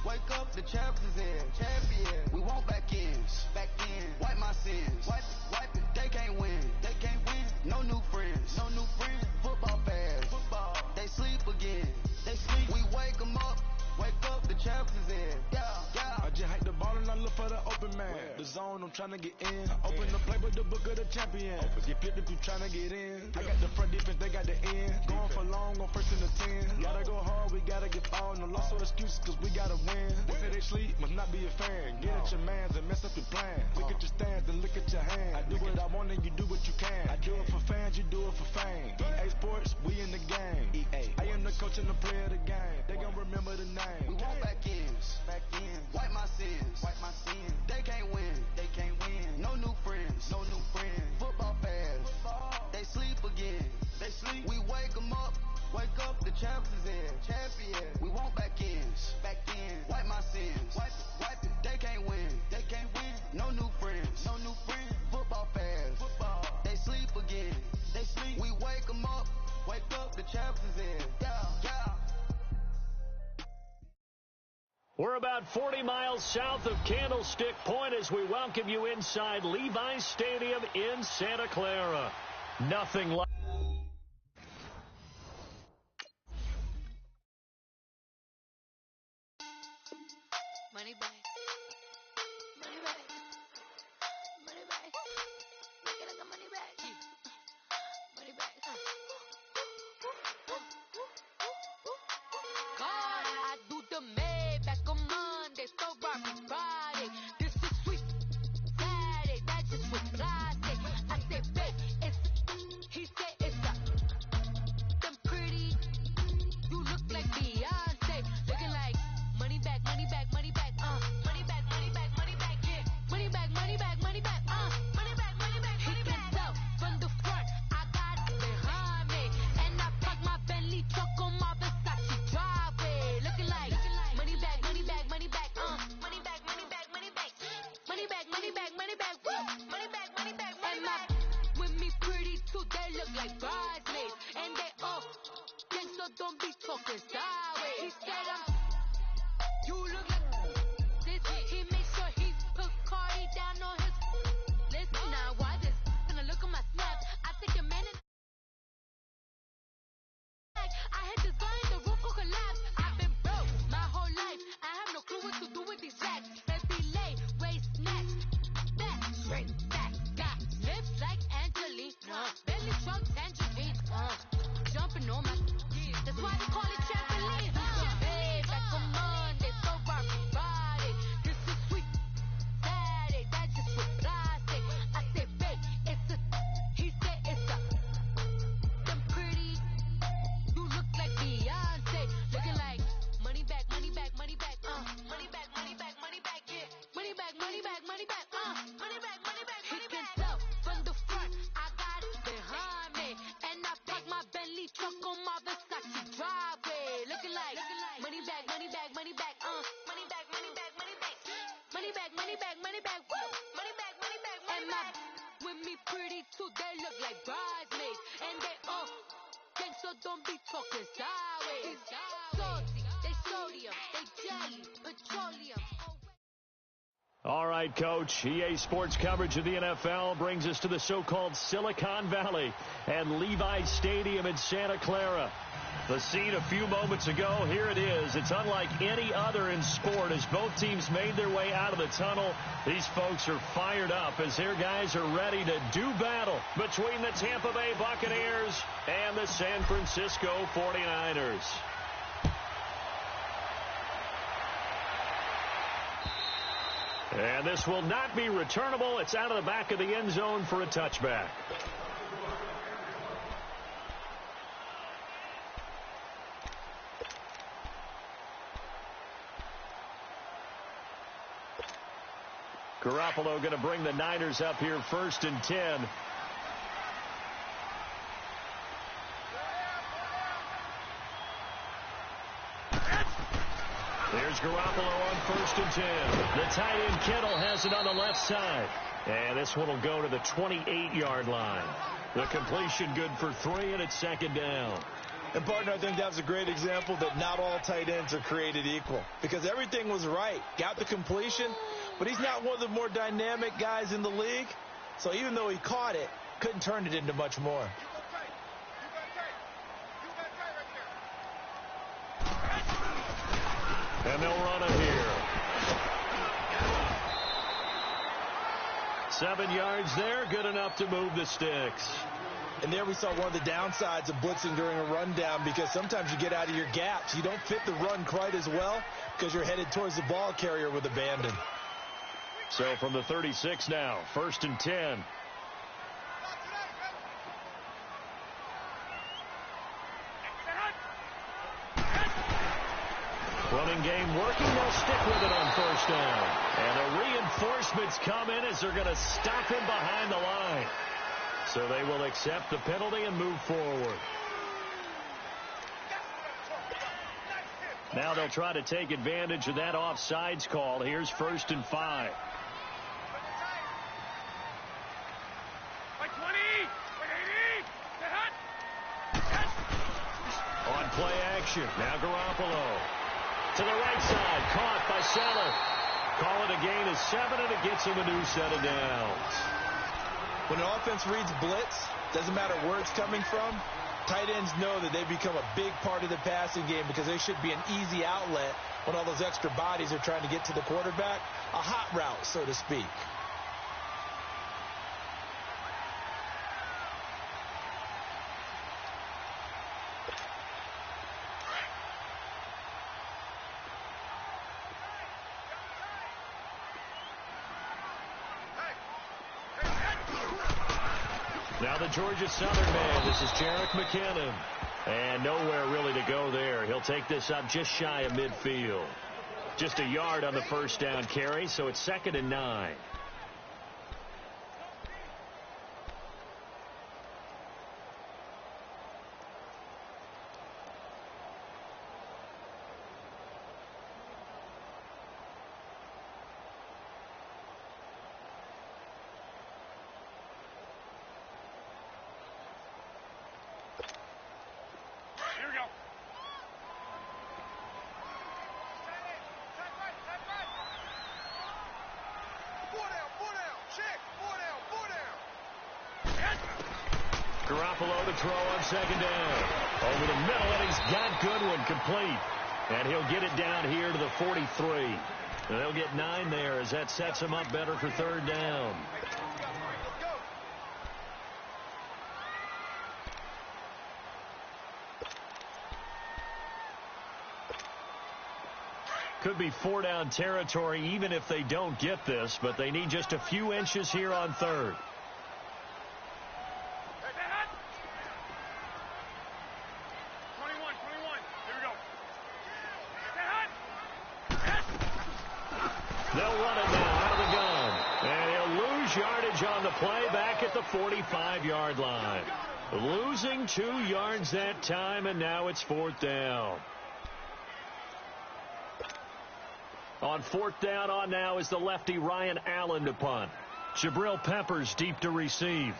wake up, the champs is in. Champion, we want back ends. Back in, wipe my sins. Wipe it, they can't win. They can't win. No new friends. No new friends. Football fans. Football, they sleep again. They sleep. We wake them up. Wake up, the champs is in. Yeah. I just hate the ball and I look for the open man. The zone, I'm trying to get in. Open the playbook, the book of the champion. Get flipped if you trying to get in. I got the front defense, they got the end. Going for long, on first and the 10. Gotta go hard, we gotta get all. No loss or excuses, cause we gotta win. They say they sleep, must not be a fan. Get at your mans and mess up your plan. Look at your stance and look at your hand. I do what I want and you do what you can. I do it for fans, you do it for fame. EA Sports, we in the game. EA, I am the coach and the player of the game. They gon' remember the name. We want back ends. Back ends. Wipe my sins. Wipe my sins. They can't win. They can't win. No new friends. No new friends. Football fans. Football, they sleep again. They sleep. We wake them up. Wake up, the champs is in. Champion. We want back ends. Back ends. Wipe my sins. Wipe it. They can't win. They can't win. No new friends. No new friends. Football fans. Football, they sleep again. They sleep. We wake them up. Wake up, the champs is in. Yeah. We're about 40 miles south of Candlestick Point as we welcome you inside Levi's Stadium in Santa Clara. Nothing like... Money back. Money back. Money back. Make it like a money back. Money back. God, I do the Maybach on Monday, so Barbie Friday. This is sweet Saturday, that just was classic. I said, babe, it's, he said it's them pretty. You look like Beyonce, looking like money back, money back, money back, money back, money back, money back, yeah. Money back, money back, money back, money back, money back, money back. He can tell from the front, I got it behind me, and I park my Bentley truck on my Versace driveway, looking like money back, money back, money back, money back, money back, money back, money back, money back, money back, woo, money back, money back, money back. With me pretty too, they look like bridesmaids, and they all think so. Don't be talking sideways. He said you look like this. He made sure he put Cardi down on his list. Now why this? Gonna look at my snap. I think a minute. I had designed the roof will collapse. I've been broke my whole life. I have no clue what to do with these racks. Baby lay, waist snatch, back, straight back. Got lips like Angelina, belly truck tangerines. Jumping on my knees. That's why they call it trampoline. Back on Monday, so Barbie Friday. This is sweet Saturday, that just was plastic. I said, babe, it's a. He said it's a. Them pretty. You look like Beyonce, looking like money back, money back, money back, money back, money back, money back, yeah. Money back, money back, money back, money back, money back, money back. He can tell from the front, I got it behind me, and I park my Bentley truck on my Versace driveway, looking like money back, money back, money back, money back, money back, money back, money back, money back, money back, woo, money back, money back, money back. With me pretty too, they look like bridesmaids, and they all think so. Don't be talking sideways. Salty, they sodium, they jelly, petroleum. All right, Coach. EA Sports coverage of the NFL brings us to the so-called Silicon Valley and Levi's Stadium in Santa Clara. The scene a few moments ago, here it is. It's unlike any other in sport as both teams made their way out of the tunnel. These folks are fired up as their guys are ready to do battle between the Tampa Bay Buccaneers and the San Francisco 49ers. And this will not be returnable. It's out of the back of the end zone for a touchback. Garoppolo going to bring the Niners up here 1st and 10. There's Garoppolo on 1st and 10. The tight end Kittle has it on the left side. And this one will go to the 28-yard line. The completion good for 3, and it's 2nd down. And, partner, I think that was a great example that not all tight ends are created equal, because everything was right. Got the completion, but he's not one of the more dynamic guys in the league. So even though he caught it, couldn't turn it into much more. And they'll run it here. 7 yards there, good enough to move the sticks. And there we saw one of the downsides of blitzing during a rundown, because sometimes you get out of your gaps. You don't fit the run quite as well because you're headed towards the ball carrier with abandon. So from the 36 now, 1st and 10. Running game working. They'll stick with it on 1st down. And the reinforcements come in as they're going to stop him behind the line. So they will accept the penalty and move forward. Now they'll try to take advantage of that offsides call. Here's 1st and 5. On play action. Now Garoppolo. To the right side. Caught by Seller. Call it a gain of 7, and it gets him a new set of downs. When an offense reads blitz, doesn't matter where it's coming from, tight ends know that they become a big part of the passing game, because they should be an easy outlet when all those extra bodies are trying to get to the quarterback. A hot route, so to speak. Now the Georgia Southern man. This is Jerick McKinnon. And nowhere really to go there. He'll take this up just shy of midfield. Just a yard on the 1st down carry, so it's 2nd and 9. Garoppolo to throw on 2nd down. Over the middle, and he's got Goodwin complete. And he'll get it down here to the 43. And they'll get 9 there as that sets him up better for 3rd down. Could be 4-down territory even if they don't get this, but they need just a few inches here on 3rd. They'll run it now out of the gun. And he'll lose yardage on the play back at the 45-yard line. Losing 2 yards that time, and now it's 4th down. On 4th down on now is the lefty Ryan Allen to punt. Jabril Peppers deep to receive.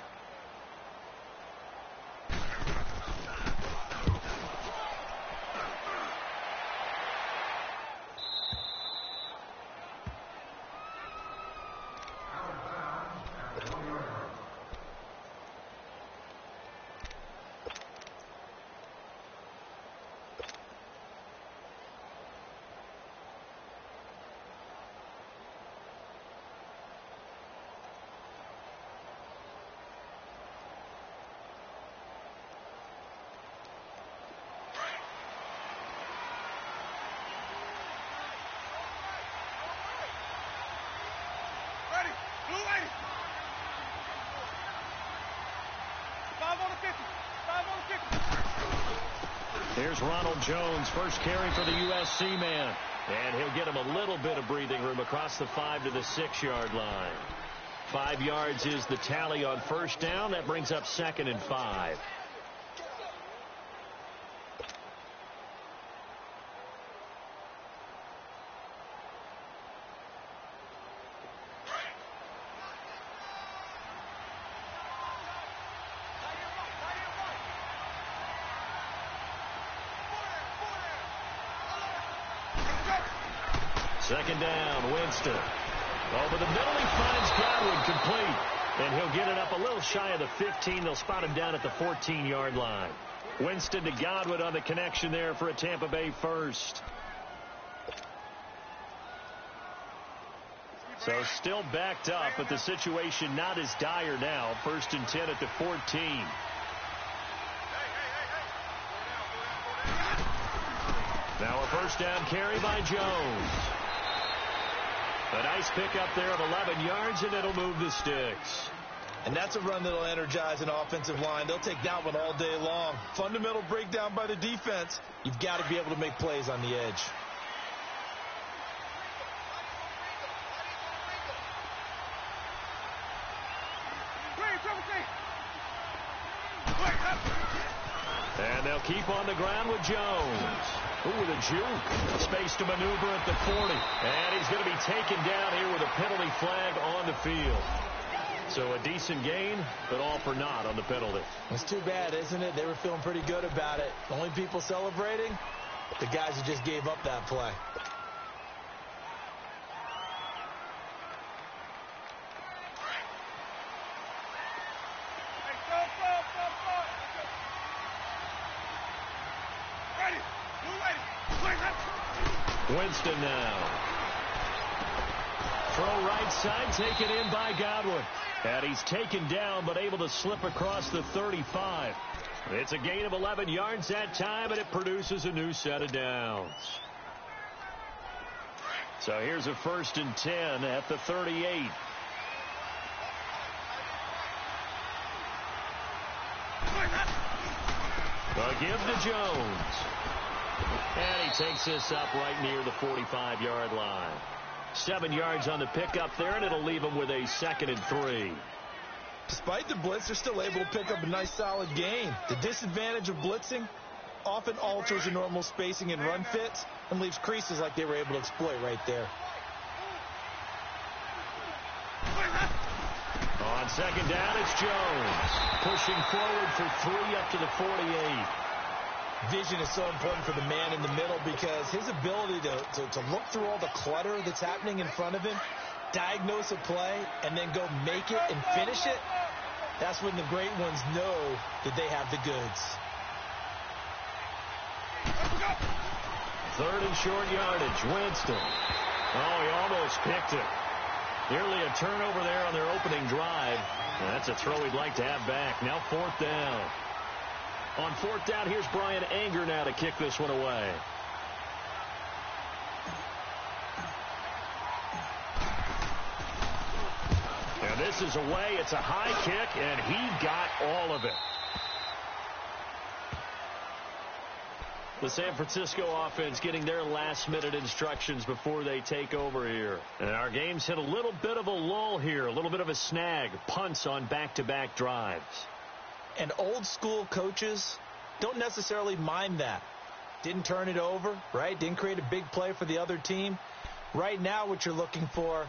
Here's Ronald Jones, first carry for the USC man. And he'll get him a little bit of breathing room across the 5 to the 6-yard line. 5 yards is the tally on 1st down. That brings up 2nd and 5. Second down, Winston. Over the middle, he finds Godwin complete. And he'll get it up a little shy of the 15. They'll spot him down at the 14-yard line. Winston to Godwin on the connection there for a Tampa Bay first. So still backed up, but the situation not as dire now. 1st and 10 at the 14. Now a first down carry by Jones. A nice pickup there of 11 yards, and it'll move the sticks. And that's a run that'll energize an offensive line. They'll take that one all day long. Fundamental breakdown by the defense. You've got to be able to make plays on the edge. And they'll keep on the ground with Jones. Ooh, with a juke. Space to maneuver at the 40. And he's going to be taken down here with a penalty flag on the field. So a decent gain, but all for naught on the penalty. It's too bad, isn't it? They were feeling pretty good about it. Only people celebrating, the guys who just gave up that play. Winston now. Throw right side, taken in by Godwin. And he's taken down, but able to slip across the 35. It's a gain of 11 yards that time, and it produces a new set of downs. So here's a 1st and 10 at the 38. A give to Jones. And he takes this up right near the 45-yard line. 7 yards on the pickup there, and it'll leave him with a 2nd and 3. Despite the blitz, they're still able to pick up a nice solid gain. The disadvantage of blitzing often alters the normal spacing and run fits and leaves creases like they were able to exploit right there. On 2nd down, it's Jones. Pushing forward for 3 up to the 48. Vision is so important for the man in the middle because his ability to look through all the clutter that's happening in front of him, diagnose a play, and then go make it and finish it, that's when the great ones know that they have the goods. 3rd and short yardage, Winston. Oh, he almost picked it. Nearly a turnover there on their opening drive. That's a throw he'd like to have back. Now 4th down. On 4th down, here's Brian Anger now to kick this one away. And this is away. It's a high kick, and he got all of it. The San Francisco offense getting their last-minute instructions before they take over here. And our game's hit a little bit of a lull here, a little bit of a snag. Punts on back-to-back drives. And old-school coaches don't necessarily mind that. Didn't turn it over, right? Didn't create a big play for the other team. Right now what you're looking for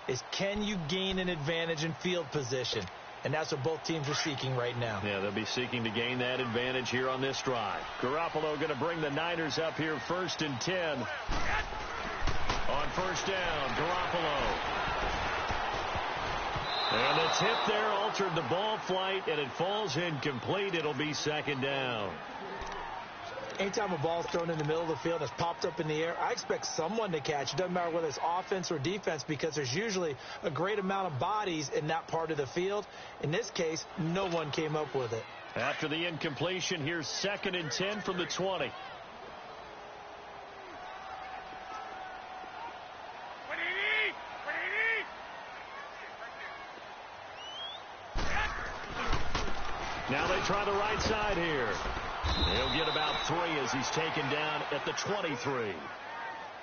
is can you gain an advantage in field position? And that's what both teams are seeking right now. Yeah, they'll be seeking to gain that advantage here on this drive. Garoppolo going to bring the Niners up here 1st and 10. On 1st down, Garoppolo. And the tip there altered the ball flight, and it falls incomplete. It'll be 2nd down. Anytime a ball's thrown in the middle of the field that's popped up in the air, I expect someone to catch. It doesn't matter whether it's offense or defense because there's usually a great amount of bodies in that part of the field. In this case, no one came up with it. After the incompletion, here's 2nd and 10 from the 20. Now they try the right side here. He'll get about 3 as he's taken down at the 23.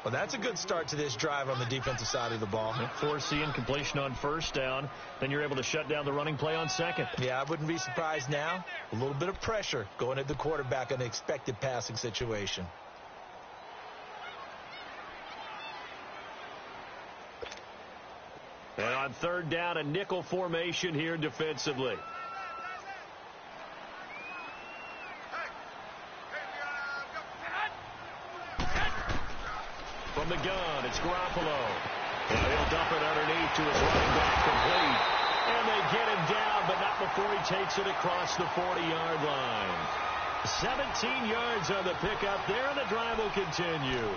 Well, that's a good start to this drive on the defensive side of the ball. Force the incompletion on 1st down. Then you're able to shut down the running play on 2nd. Yeah, I wouldn't be surprised now. A little bit of pressure going at the quarterback in an expected passing situation. And on 3rd down, a nickel formation here defensively. From the gun, it's Garoppolo. And he'll dump it underneath to his running back, complete. And they get him down, but not before he takes it across the 40-yard line. 17 yards on the pickup there, and the drive will continue.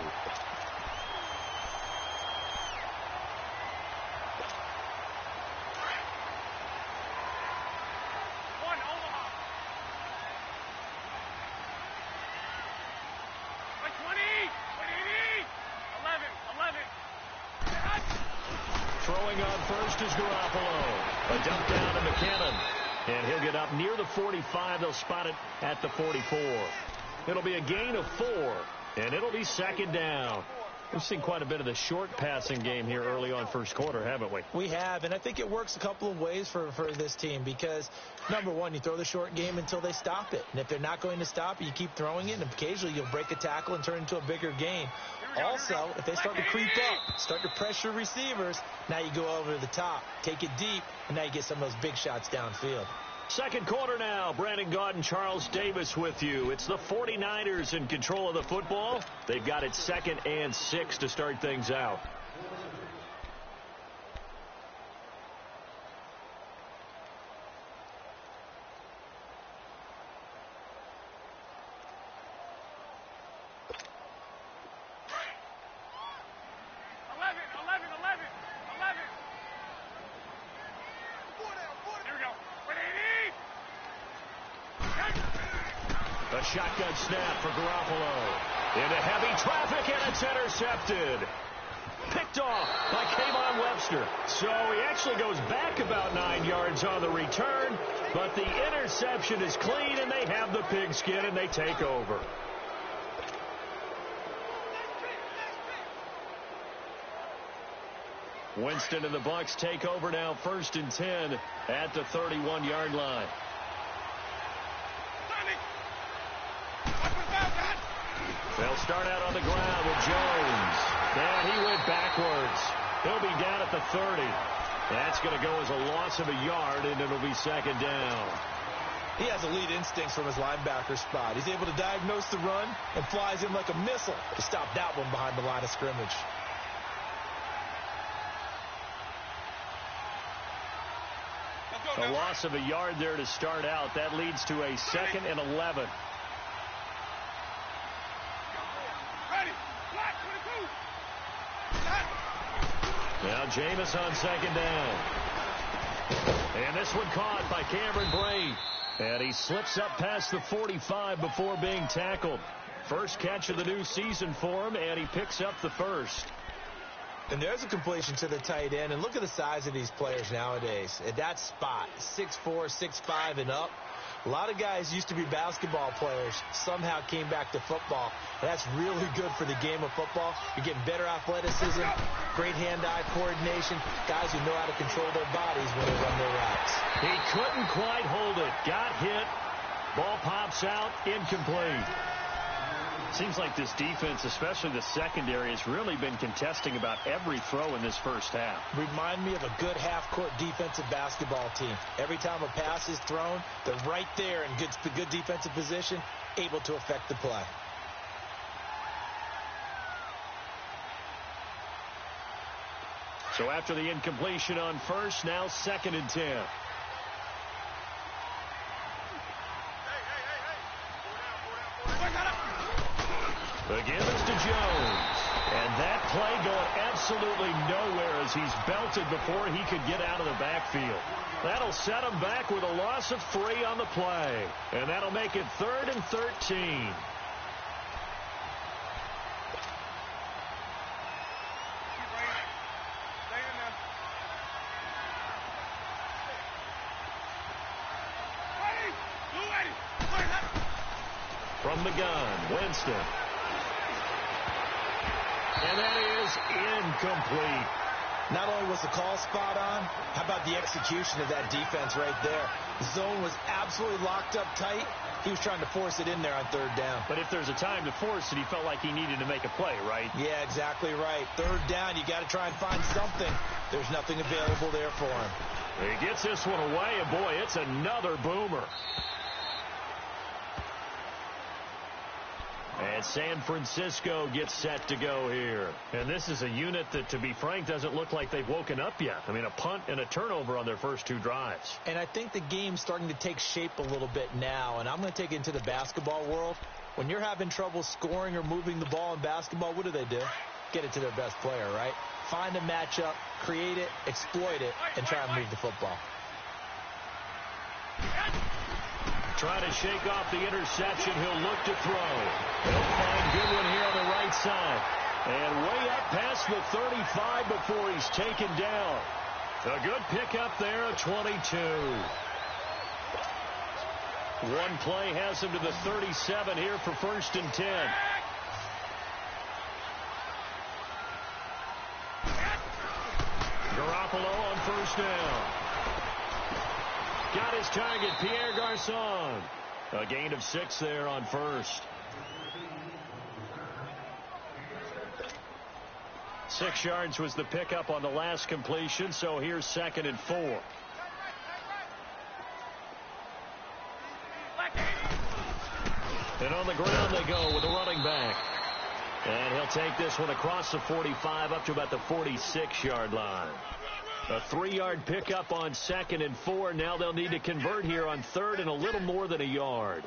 Throwing on first is Garoppolo. A dump down to McKinnon. And he'll get up near the 45. They'll spot it at the 44. It'll be a gain of 4, and it'll be second down. We've seen quite a bit of the short passing game here early on first quarter, haven't we? We have, and I think it works a couple of ways for this team because, number one, you throw the short game until they stop it. And if they're not going to stop it, you keep throwing it, and occasionally you'll break a tackle and turn it into a bigger gain. Also, if they start to creep up, start to pressure receivers, now you go over the top, take it deep, and now you get some of those big shots downfield. Second quarter now. Brandon Gaud and Charles Davis with you. It's the 49ers in control of the football. They've got it 2nd and 6 to start things out. A shotgun snap for Garoppolo. Into heavy traffic, and it's intercepted. Picked off by Kayvon Webster. So he actually goes back about 9 yards on the return, but the interception is clean, and they have the pigskin, and they take over. Winston and the Bucs take over now, 1st and 10 at the 31-yard line. They'll start out on the ground with Jones. And he went backwards. He'll be down at the 30. That's going to go as a loss of a yard, and it'll be second down. He has elite instincts from his linebacker spot. He's able to diagnose the run and flies in like a missile to stop that one behind the line of scrimmage. A loss of a yard there to start out. That leads to a 2nd and 11. Now Jameis on second down. And this one caught by Cameron Brate. And he slips up past the 45 before being tackled. First catch of the new season for him, and he picks up the first. And there's a completion to the tight end. And look at the size of these players nowadays. At that spot, 6'4", 6'5", and up. A lot of guys used to be basketball players, somehow came back to football. And that's really good for the game of football. You're getting better athleticism, great hand-eye coordination, guys who know how to control their bodies when they run their routes. He couldn't quite hold it. Got hit. Ball pops out, incomplete. Seems like this defense, especially the secondary, has really been contesting about every throw in this first half. Remind me of a good half-court defensive basketball team. Every time a pass is thrown, they're right there in good defensive position, able to affect the play. So after the incompletion on first, now 2nd and 10. Again, it's to Jones. And that play going absolutely nowhere as he's belted before he could get out of the backfield. That'll set him back with a loss of 3 on the play. And that'll make it 3rd and 13. From the gun, Winston. And that is incomplete. Not only was the call spot on, how about the execution of that defense right there? The zone was absolutely locked up tight. He was trying to force it in there on 3rd down. But if there's a time to force it, he felt like he needed to make a play, right? Yeah, exactly right. 3rd down, you got to try and find something. There's nothing available there for him. He gets this one away, and boy, it's another boomer. And San Francisco gets set to go here. And this is a unit that, to be frank, doesn't look like they've woken up yet. I mean, a punt and a turnover on their first 2 drives. And I think the game's starting to take shape a little bit now. And I'm going to take it into the basketball world. When you're having trouble scoring or moving the ball in basketball, what do? Get it to their best player, right? Find a matchup, create it, exploit it, and try and move the football. Trying to shake off the interception. He'll look to throw. He'll find Goodwin here on the right side. And way up past the 35 before he's taken down. A good pickup there, a 22. One play has him to the 37 here for 1st and 10. Garoppolo on 1st down. Got his target, Pierre Garçon. A gain of 6 there on 1st. 6 yards was the pickup on the last completion, so here's 2nd and 4. And on the ground they go with the running back. And he'll take this one across the 45 up to about the 46-yard line. A 3-yard pickup on 2nd and 4. Now they'll need to convert here on 3rd and a little more than a yard.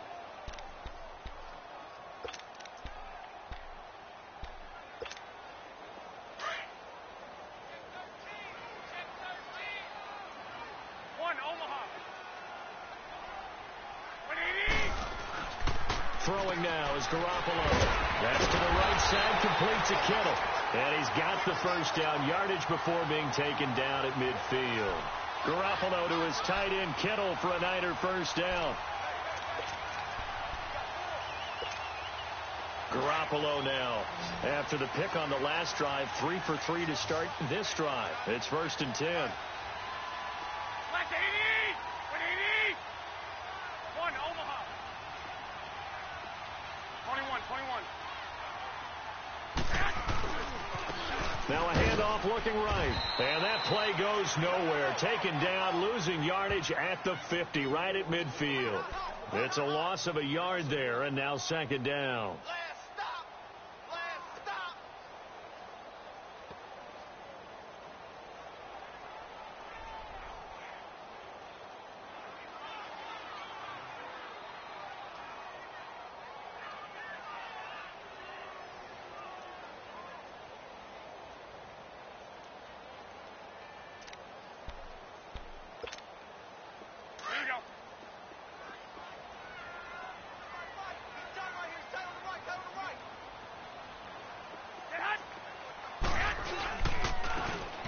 Throwing now is Garoppolo. That's to the right side, completes to Kittle. And he's got the 1st down yardage before being taken down at midfield. Garoppolo to his tight end Kittle for a Niner 1st down. Garoppolo now, after the pick on the last drive, 3 for 3 to start this drive. It's 1st and 10. Now a handoff looking right. And that play goes nowhere. Taken down, losing yardage at the 50, right at midfield. It's a loss of a yard there, and now 2nd down.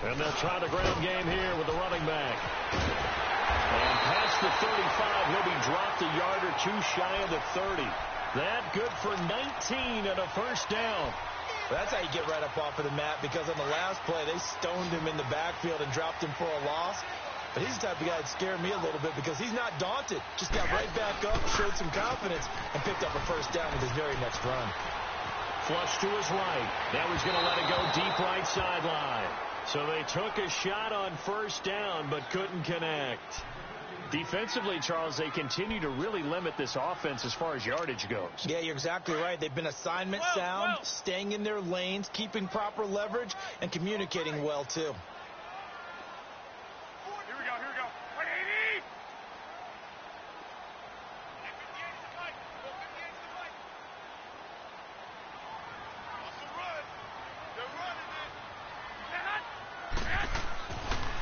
And they'll try the ground game here with the running back. And past the 35, he'll be dropped a yard or 2 shy of the 30. That good for 19 and a 1st down. That's how you get right up off of the mat, because on the last play, they stoned him in the backfield and dropped him for a loss. But he's the type of guy that scared me a little bit because he's not daunted. Just got right back up, showed some confidence, and picked up a 1st down with his very next run. Flush to his right. Now he's going to let it go deep right sideline. So they took a shot on 1st down, but couldn't connect. Defensively, Charles, they continue to really limit this offense as far as yardage goes. Yeah, you're exactly right. They've been assignment sound, staying in their lanes, keeping proper leverage, and communicating well, too. Here we go, here we go. 180!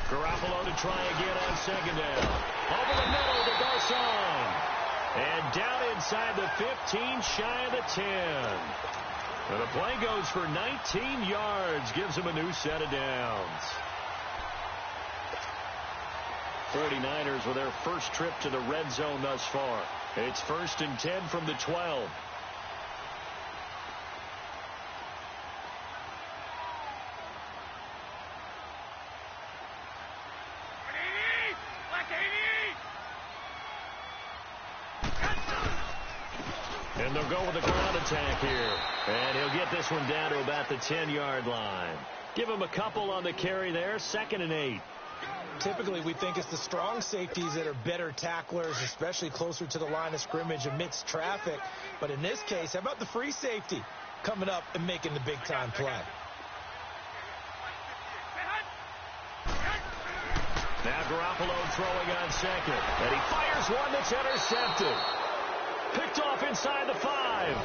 Garoppolo to try again on 2nd down. Over the middle to Garçon. And down inside the 15, shy of the 10. And the play goes for 19 yards. Gives him a new set of downs. 49ers with their first trip to the red zone thus far. It's 1st and 10 from the 12. And they'll go with the ground attack here. And he'll get this one down to about the 10-yard line. Give him a couple on the carry there. 2nd and 8. Typically, we think it's the strong safeties that are better tacklers, especially closer to the line of scrimmage amidst traffic. But in this case, how about the free safety coming up and making the big-time play? Now Garoppolo throwing on second. And he fires one that's intercepted. Picked off inside the 5.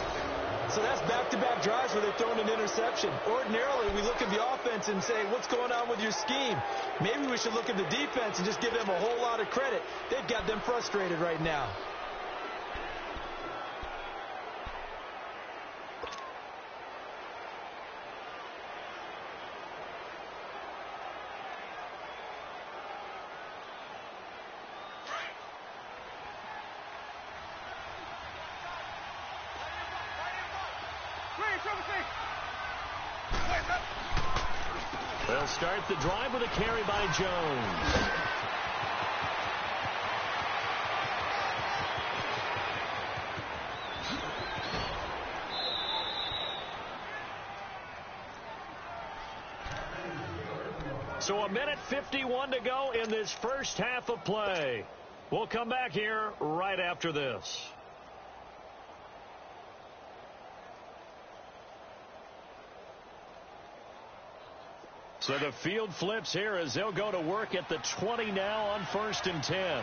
So that's back-to-back drives where they're throwing an interception. Ordinarily, we look at the offense and say, what's going on with your scheme? Maybe we should look at the defense and just give them a whole lot of credit. They've got them frustrated right now. They'll start the drive with a carry by Jones. So 1:51 to go in this first half of play. We'll come back here right after this. So the field flips here as they'll go to work at the 20 now on 1st and 10.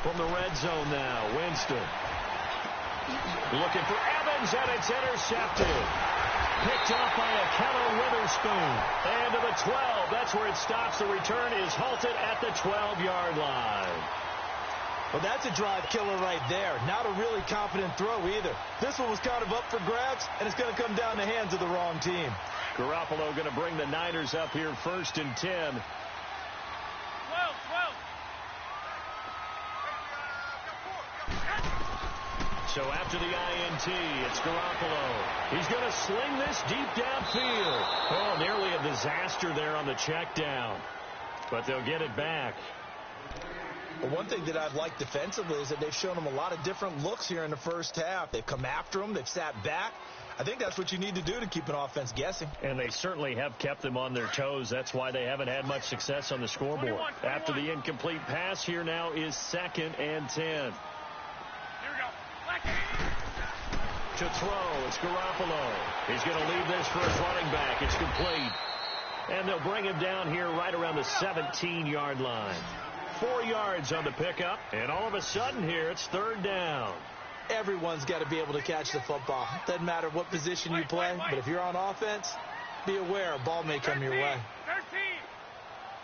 From the red zone now, Winston. Looking for Evans, and it's intercepted. Picked off by a Keller Witherspoon. And to the 12. That's where it stops. The return is halted at the 12-yard line. Well, that's a drive killer right there. Not a really confident throw either. This one was kind of up for grabs, and it's going to come down the hands of the wrong team. Garoppolo going to bring the Niners up here 1st and 10. 12. So after the INT, it's Garoppolo. He's going to sling this deep downfield. Oh, nearly a disaster there on the check down. But they'll get it back. Well, one thing that I've liked defensively is that they've shown them a lot of different looks here in the first half. They've come after them. They've sat back. I think that's what you need to do to keep an offense guessing. And they certainly have kept them on their toes. That's why they haven't had much success on the scoreboard. 21. After the incomplete pass, here now is 2nd and 10. Here we go. To throw, it's Garoppolo. He's going to leave this for his running back. It's complete. And they'll bring him down here right around the 17-yard line. 4 yards on the pickup, and all of a sudden here, it's 3rd down. Everyone's got to be able to catch the football. Doesn't matter what position you play, but if you're on offense, be aware a ball may come your way.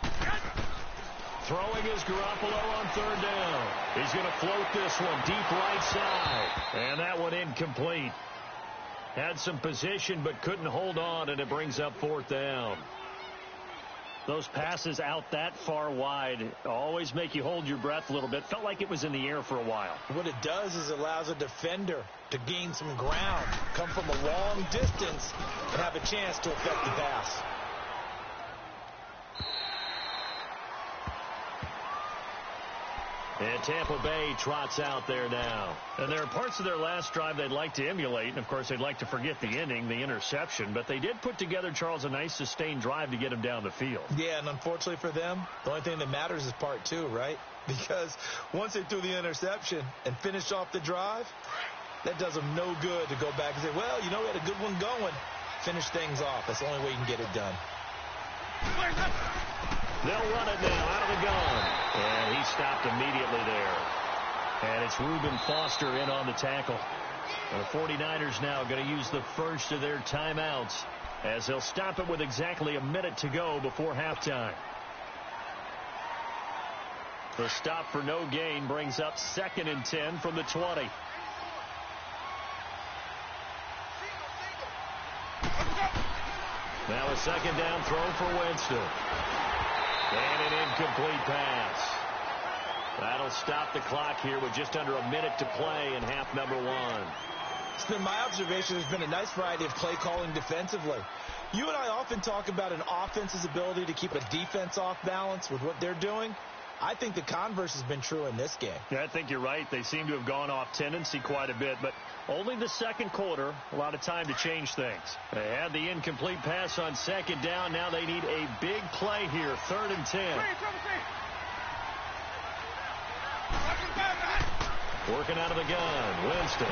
13. Throwing is Garoppolo on 3rd down. He's going to float this one deep right side, and that one incomplete. Had some position but couldn't hold on, and it brings up 4th down. Those passes out that far wide always make you hold your breath a little bit. Felt like it was in the air for a while. What it does is it allows a defender to gain some ground, come from a long distance, and have a chance to affect the pass. And Tampa Bay trots out there now. And there are parts of their last drive they'd like to emulate. And, of course, they'd like to forget the inning, the interception. But they did put together, Charles, a nice sustained drive to get him down the field. Yeah, and unfortunately for them, the only thing that matters is part 2, right? Because once they threw the interception and finished off the drive, that does them no good to go back and say, well, you know, we had a good one going. Finish things off. That's the only way you can get it done. They'll run it now out of the gun. And he stopped immediately there. And it's Reuben Foster in on the tackle. And the 49ers now going to use the first of their timeouts as they'll stop it with exactly a minute to go before halftime. The stop for no gain brings up 2nd and 10 from the 20. Now a 2nd down throw for Winston. And an incomplete pass. That'll stop the clock here with just under a minute to play in half number 1. It's been my observation there's been a nice variety of play calling defensively. You and I often talk about an offense's ability to keep a defense off balance with what they're doing. I think the converse has been true in this game. Yeah, I think you're right. They seem to have gone off tendency quite a bit, but only the second quarter, a lot of time to change things. They had the incomplete pass on second down. Now they need a big play here, 3rd and 10. Working out of the gun, Winston.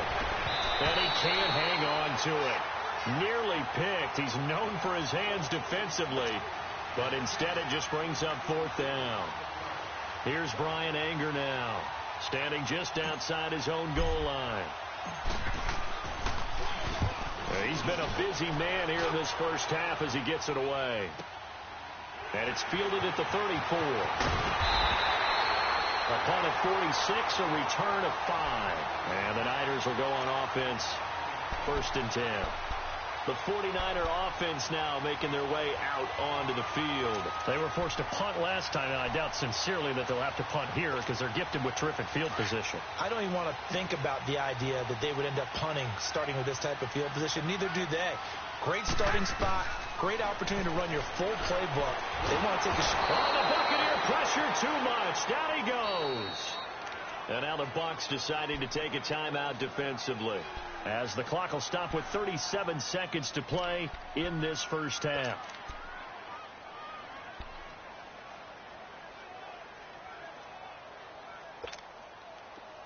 And he can't hang on to it. Nearly picked. He's known for his hands defensively, but instead it just brings up 4th down. Here's Brian Anger now, standing just outside his own goal line. He's been a busy man here in this first half as he gets it away. And it's fielded at the 34. A punt at 46, a return of 5. And the Niners will go on offense, 1st and 10. The 49er offense now making their way out onto the field. They were forced to punt last time, and I doubt sincerely that they'll have to punt here because they're gifted with terrific field position. I don't even want to think about the idea that they would end up punting starting with this type of field position. Neither do they. Great starting spot, great opportunity to run your full playbook. They want to take a shot. Oh, the Buccaneer pressure too much. Down he goes. And now the Bucs deciding to take a timeout defensively, as the clock will stop with 37 seconds to play in this first half.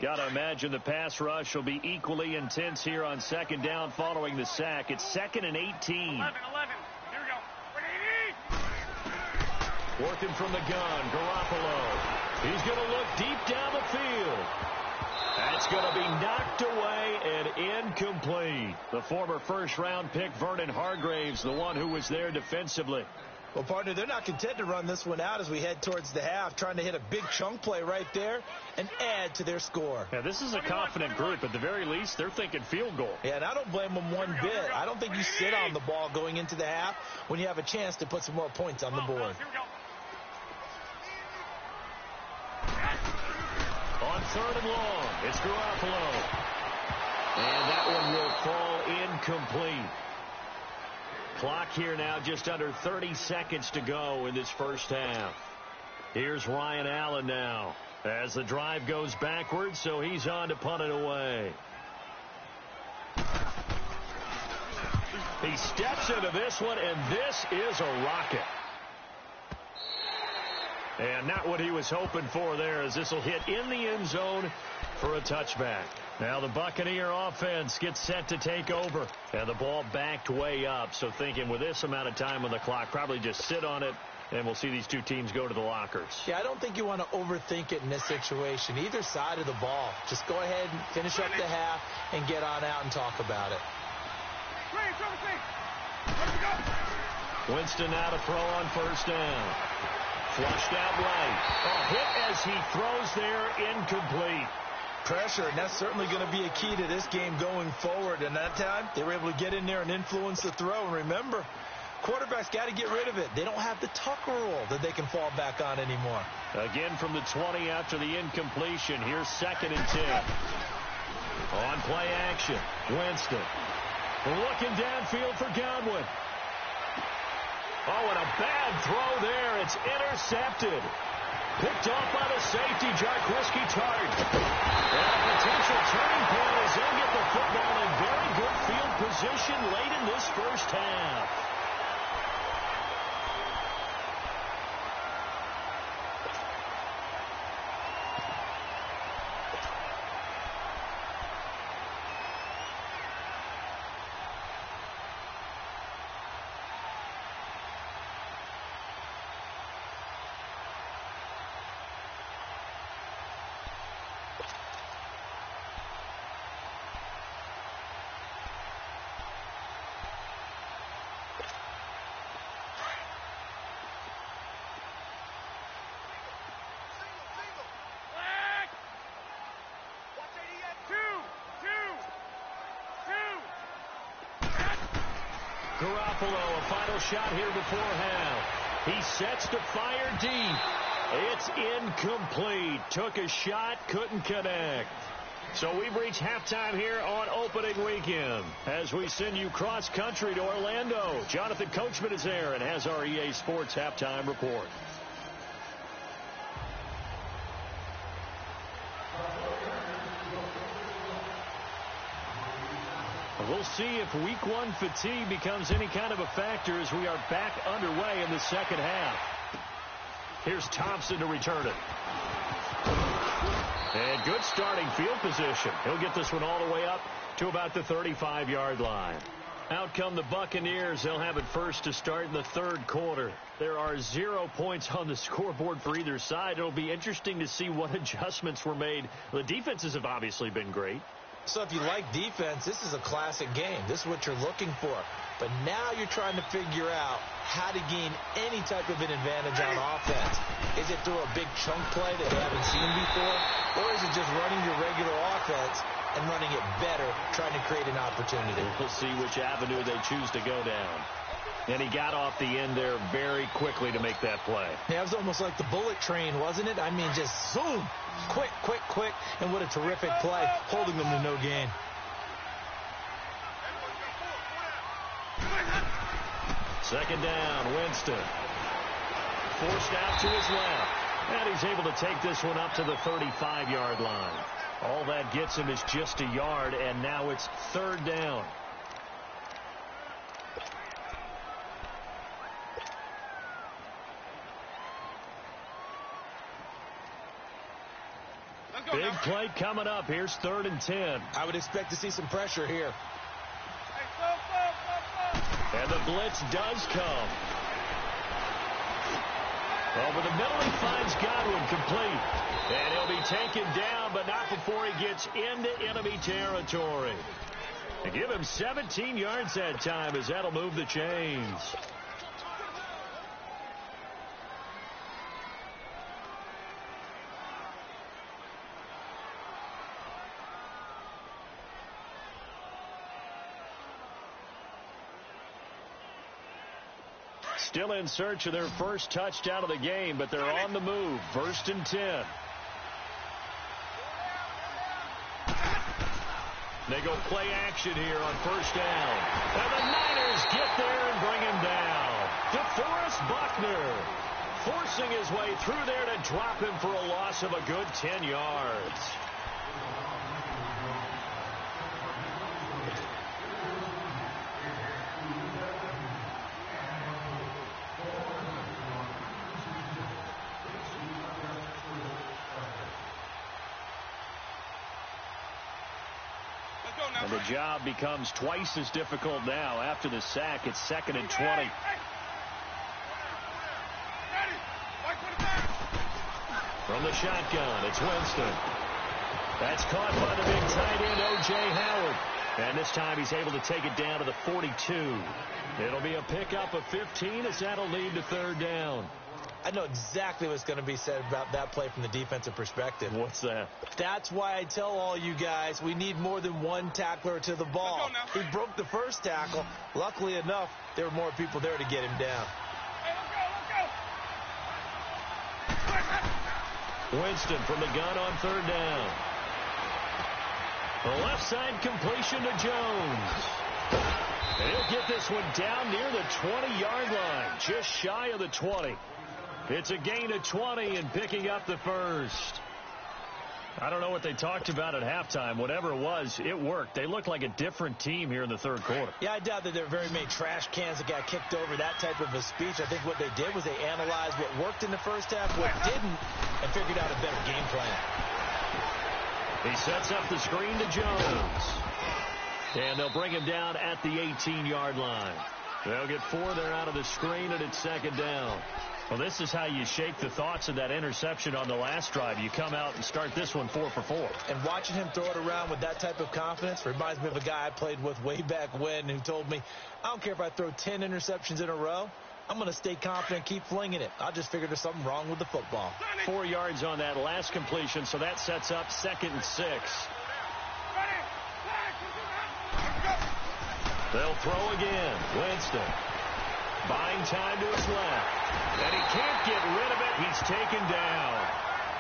Got to imagine the pass rush will be equally intense here on second down following the sack. It's 2nd and 18. 11. Here we go. Working from the gun, Garoppolo. He's going to look deep down the field. That's going to be knocked away and incomplete. The former first-round pick, Vernon Hargreaves, the one who was there defensively. Well, partner, they're not content to run this one out as we head towards the half, trying to hit a big chunk play right there and add to their score. Yeah, this is a confident group. At the very least, they're thinking field goal. Yeah, and I don't blame them one bit. I don't think you sit on the ball going into the half when you have a chance to put some more points on the board. On 3rd and long, it's Garoppolo. And that one will fall incomplete. Clock here now just under 30 seconds to go in this first half. Here's Ryan Allen now as the drive goes backwards, so he's on to punt it away. He steps into this one, and this is a rocket. And not what he was hoping for there, as this will hit in the end zone for a touchback. Now the Buccaneer offense gets set to take over. And the ball backed way up. So thinking with this amount of time on the clock, probably just sit on it, and we'll see these two teams go to the lockers. Yeah, I don't think you want to overthink it in this situation. Either side of the ball. Just go ahead and finish up the half and get on out and talk about it. Winston now to throw on 1st down. Flushed out right. A hit as he throws there, incomplete. Pressure, and that's certainly going to be a key to this game going forward. And that time, they were able to get in there and influence the throw. And remember, quarterbacks got to get rid of it. They don't have the Tucker rule that they can fall back on anymore. Again from the 20 after the incompletion. Here's 2nd and 10. On play action, Winston. Looking downfield for Godwin. Oh, and a bad throw there. It's intercepted. Picked off by the safety, Jarquiski Tart. And a potential turning point as they get the football in very good field position late in this first half. Garoppolo, a final shot here before half. He sets to fire deep. It's incomplete. Took a shot, couldn't connect. So we've reached halftime here on opening weekend as we send you cross-country to Orlando. Jonathan Coachman is there and has our EA Sports halftime report. We'll see if week one fatigue becomes any kind of a factor as we are back underway in the second half. Here's Thompson to return it. And good starting field position. He'll get this one all the way up to about the 35-yard line. Out come the Buccaneers. They'll have it first to start in the third quarter. There are 0 points on the scoreboard for either side. It'll be interesting to see what adjustments were made. The defenses have obviously been great. So if you like defense, this is a classic game. This is what you're looking for. But now you're trying to figure out how to gain any type of an advantage on offense. Is it through a big chunk play that they haven't seen before? Or is it just running your regular offense and running it better, trying to create an opportunity? We'll see which avenue they choose to go down. And he got off the end there very quickly to make that play. Yeah, it was almost like the bullet train, wasn't it? I mean, just zoom. Quick, quick, quick. And what a terrific play, holding them to no gain. Second down, Winston. Forced out to his left. And he's able to take this one up to the 35-yard line. All that gets him is just a yard, and now it's third down. Big play coming up. Here's 3rd and 10. I would expect to see some pressure here. And the blitz does come. Over the middle, he finds Godwin complete. And he'll be taken down, but not before he gets into enemy territory. And give him 17 yards that time, as that'll move the chains. Still in search of their first touchdown of the game, but they're on the move. 1st and 10. They go play action here on 1st down. And the Niners get there and bring him down. DeForest Buckner forcing his way through there to drop him for a loss of a good 10 yards. And the job becomes twice as difficult now after the sack. It's 2nd and 20. From the shotgun, it's Winston. That's caught by the big tight end, O.J. Howard. And this time he's able to take it down to the 42. It'll be a pickup of 15 as that'll lead to 3rd down. I know exactly what's going to be said about that play from the defensive perspective. What's that? That's why I tell all you guys we need more than one tackler to the ball. He broke the first tackle. Luckily enough, there were more people there to get him down. Winston from the gun on 3rd down. The left side completion to Jones. And he'll get this one down near the 20-yard line, just shy of the 20. It's a gain of 20 and picking up the first. I don't know what they talked about at halftime. Whatever it was, it worked. They looked like a different team here in the 3rd quarter. Yeah, I doubt that there were very many trash cans that got kicked over, that type of a speech. I think what they did was they analyzed what worked in the first half, what didn't, and figured out a better game plan. He sets up the screen to Jones. And they'll bring him down at the 18-yard line. They'll get 4 there out of the screen, and it's 2nd down. Well, this is how you shake the thoughts of that interception on the last drive. You come out and start this one 4 for 4. And watching him throw it around with that type of confidence reminds me of a guy I played with way back when who told me, I don't care if I throw 10 interceptions in a row. I'm going to stay confident and keep flinging it. I just figured there's something wrong with the football. 4 yards on that last completion, so that sets up 2nd and 6. They'll throw again. Winston buying time to his left. And he can't get rid of it. He's taken down.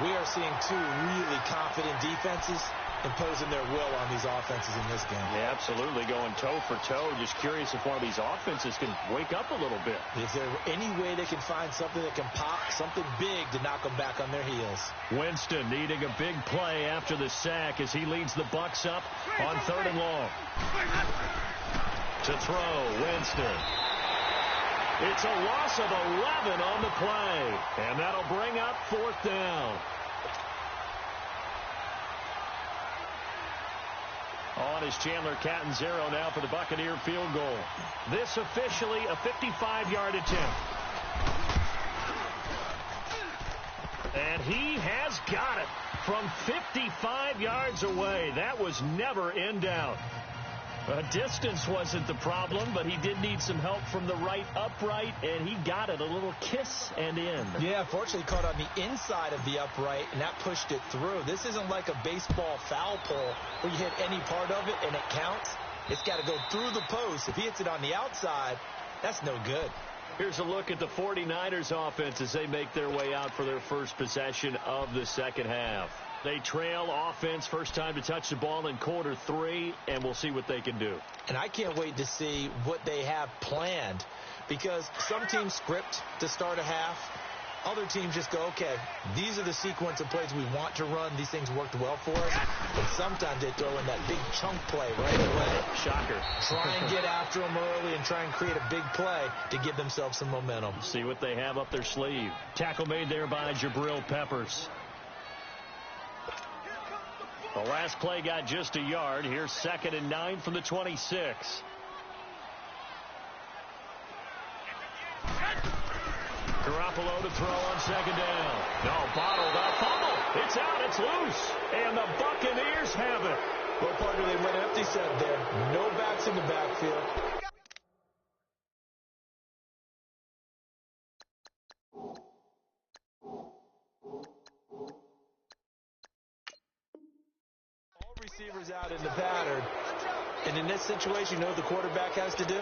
We are seeing 2 really confident defenses imposing their will on these offenses in this game. Yeah, absolutely, going toe for toe. Just curious if one of these offenses can wake up a little bit. Is there any way they can find something that can pop, something big to knock them back on their heels? Winston needing a big play after the sack as he leads the Bucs up on 3rd and long. To throw, Winston. It's a loss of 11 on the play, and that'll bring up 4th down. On is Chandler Catanzaro now for the Buccaneer field goal. This officially a 55-yard attempt. And he has got it from 55 yards away. That was never in doubt. Distance wasn't the problem, but he did need some help from the right upright, and he got it. A little kiss and in. Yeah, fortunately caught on the inside of the upright, and that pushed it through. This isn't like a baseball foul pole where you hit any part of it and it counts. It's got to go through the post. If he hits it on the outside, that's no good. Here's a look at the 49ers offense as they make their way out for their first possession of the second half. They trail offense first time to touch the ball in quarter 3, and we'll see what they can do. And I can't wait to see what they have planned, because some teams script to start a half. Other teams just go, okay, these are the sequence of plays we want to run. These things worked well for us. And sometimes they throw in that big chunk play right away. Shocker. Try and get after them early and try and create a big play to give themselves some momentum. See what they have up their sleeve. Tackle made there by Jabril Peppers. The last play got just a yard. Here's 2nd and 9 from the 26. Garoppolo to throw on 2nd down. No, bottled up. Fumble. It's out. It's loose. And the Buccaneers have it. Well, partner, they went empty set there. No backs in the backfield. Receivers out in the pattern, and in this situation, you know what the quarterback has to do?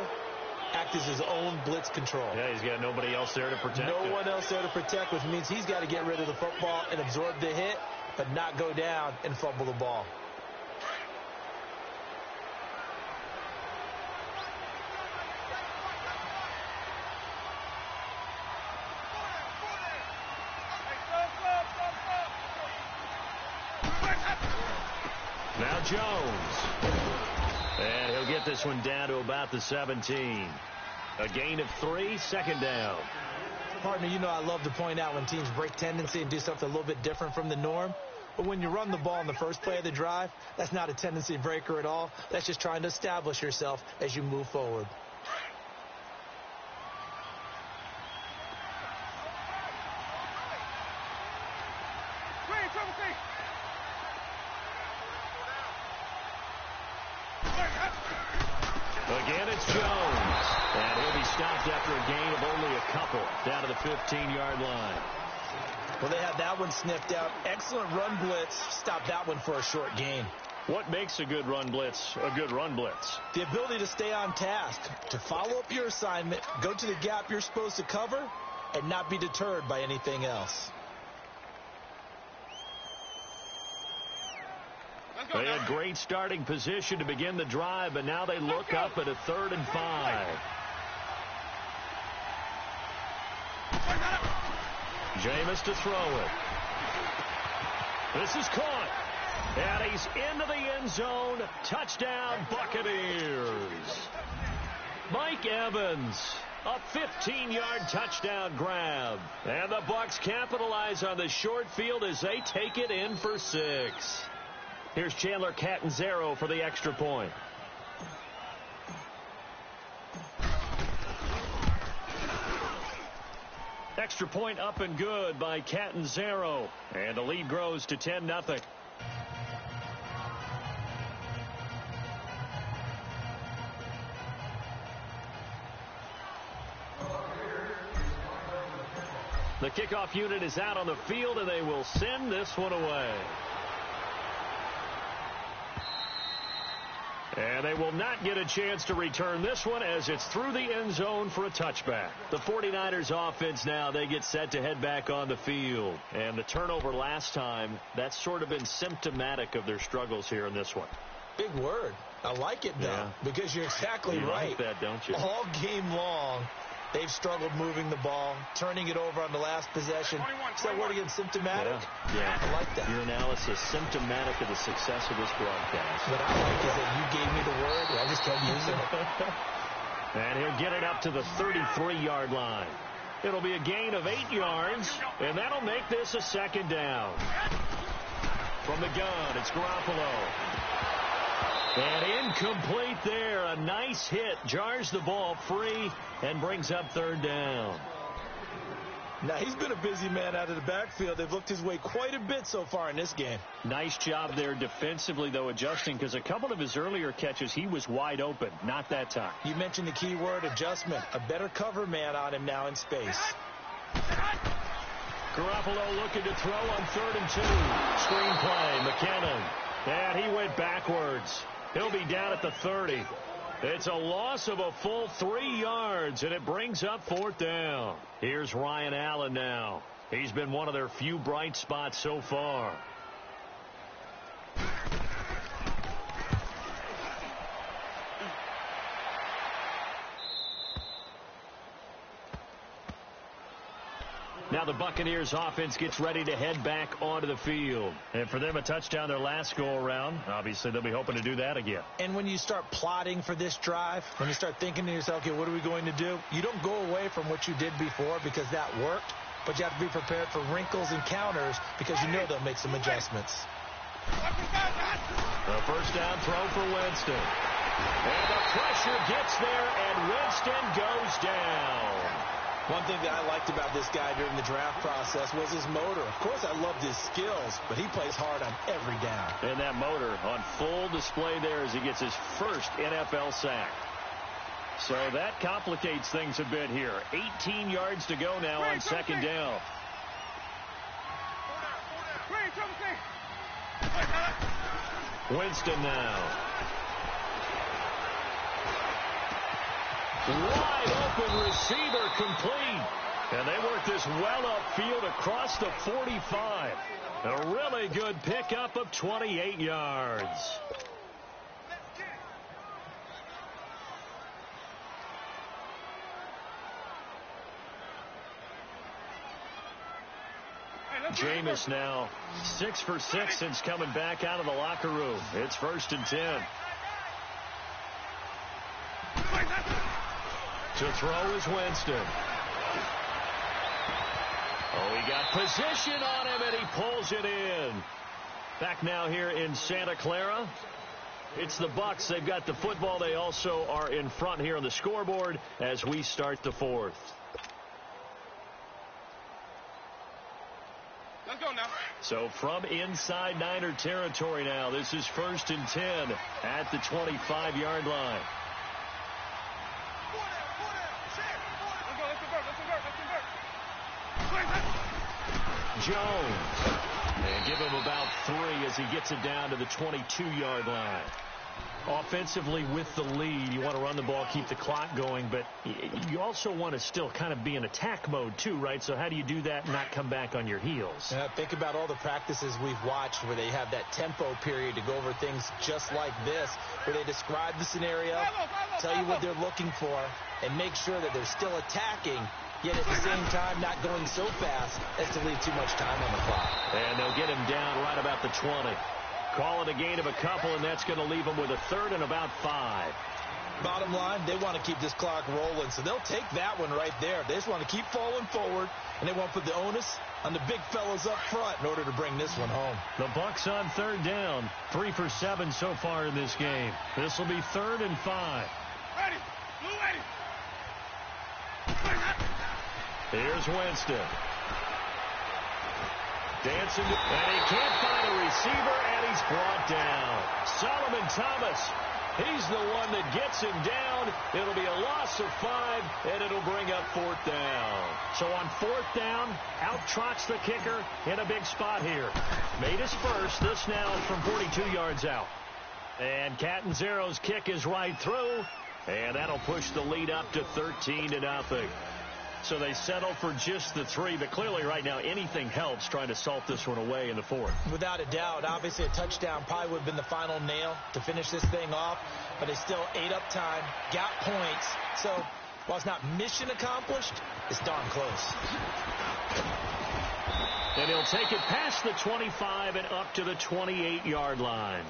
Act as his own blitz control. Yeah, he's got nobody else there to protect. No one else there to protect, which means he's got to get rid of the football and absorb the hit, but not go down and fumble the ball. Now Jones. And he'll get this one down to about the 17. A gain of 3, 2nd down. Partner, you know I love to point out when teams break tendency and do something a little bit different from the norm. But when you run the ball in the first play of the drive, that's not a tendency breaker at all. That's just trying to establish yourself as you move forward. Again, it's Jones. And he'll be stopped after a gain of only a couple down to the 15-yard line. Well, they had that one sniffed out. Excellent run blitz. Stopped that one for a short gain. What makes a good run blitz a good run blitz? The ability to stay on task, to follow up your assignment, go to the gap you're supposed to cover, and not be deterred by anything else. They had great starting position to begin the drive, but now they look up at a 3rd and 5. Jameis to throw it. This is caught. And he's into the end zone. Touchdown, Buccaneers. Mike Evans, a 15-yard touchdown grab. And the Bucs capitalize on the short field as they take it in for 6. Here's Chandler Catanzaro for the extra point. Extra point up and good by Catanzaro. And the lead grows to 10-0. The kickoff unit is out on the field, and they will send this one away. And they will not get a chance to return this one as it's through the end zone for a touchback. The 49ers offense now, they get set to head back on the field. And the turnover last time, that's sort of been symptomatic of their struggles here in this one. Big word. I like it, though, because you're exactly right. Like that, don't you? All game long, they've struggled moving the ball, turning it over on the last possession. Is that word again, symptomatic? Yeah. I like that. Your analysis, symptomatic of the success of this broadcast. What I like is that you gave me the word, and I just kept using it. And he'll get it up to the 33-yard line. It'll be a gain of 8 yards, and that'll make this a second down. From the gun, it's Garoppolo. And incomplete there. A nice hit. Jars the ball free and brings up third down. Now, he's been a busy man out of the backfield. They've looked his way quite a bit so far in this game. Nice job there defensively, though, adjusting, because a couple of his earlier catches, he was wide open. Not that time. You mentioned the key word, adjustment. A better cover man on him now in space. Garoppolo looking to throw on 3rd and 2. Screenplay, McKinnon. And he went backwards. He'll be down at the 30. It's a loss of a full 3 yards, and it brings up 4th down. Here's Ryan Allen now. He's been one of their few bright spots so far. Now the Buccaneers offense gets ready to head back onto the field. And for them, a touchdown their last go-around. Obviously, they'll be hoping to do that again. And when you start plotting for this drive, when you start thinking to yourself, okay, what are we going to do? You don't go away from what you did before because that worked, but you have to be prepared for wrinkles and counters because you know they'll make some adjustments. The first down throw for Winston. And the pressure gets there, and Winston goes down. One thing that I liked about this guy during the draft process was his motor. Of course, I loved his skills, but he plays hard on every down. And that motor on full display there as he gets his first NFL sack. So that complicates things a bit here. 18 yards to go now on second down. Winston now. Wide open receiver complete. And they work this well upfield across the 45. A really good pickup of 28 yards. Jameis now 6 for 6 since coming back out of the locker room. It's 1st and 10. To throw is Winston. Oh, he got position on him, and he pulls it in. Back now here in Santa Clara. It's the Bucs. They've got the football. They also are in front here on the scoreboard as we start the 4th. Let's go now. So from inside Niner territory now, this is 1st and 10 at the 25-yard line. Jones. And give him about 3 as he gets it down to the 22-yard line. Offensively with the lead, you want to run the ball, keep the clock going, but you also want to still kind of be in attack mode too, right? So how do you do that and not come back on your heels? Think about all the practices we've watched where they have that tempo period to go over things just like this, where they describe the scenario, tell you what they're looking for, and make sure that they're still attacking, yet at the same time not going so fast as to leave too much time on the clock. And they'll get him down right about the 20. Call it a gain of a couple, and that's going to leave them with a 3rd and about 5. Bottom line, they want to keep this clock rolling, so they'll take that one right there. They just want to keep falling forward, and they want to put the onus on the big fellas up front in order to bring this one home. The Bucs on 3rd down, 3 for 7 so far in this game. This will be 3rd and 5. Ready. Blue ready. Here's Winston. Dancing, and he can't find a receiver, and he's brought down. Solomon Thomas, he's the one that gets him down. It'll be a loss of 5, and it'll bring up 4th down. So on 4th down, out trots the kicker in a big spot here. Made his first, this now from 42 yards out. And Catanzaro's kick is right through, and that'll push the lead up to 13-0. So they settle for just the 3, but clearly right now anything helps trying to salt this one away in the 4th. Without a doubt, obviously a touchdown probably would have been the final nail to finish this thing off, but they still ate up time, got points. So while it's not mission accomplished, it's darn close. And he'll take it past the 25 and up to the 28-yard line.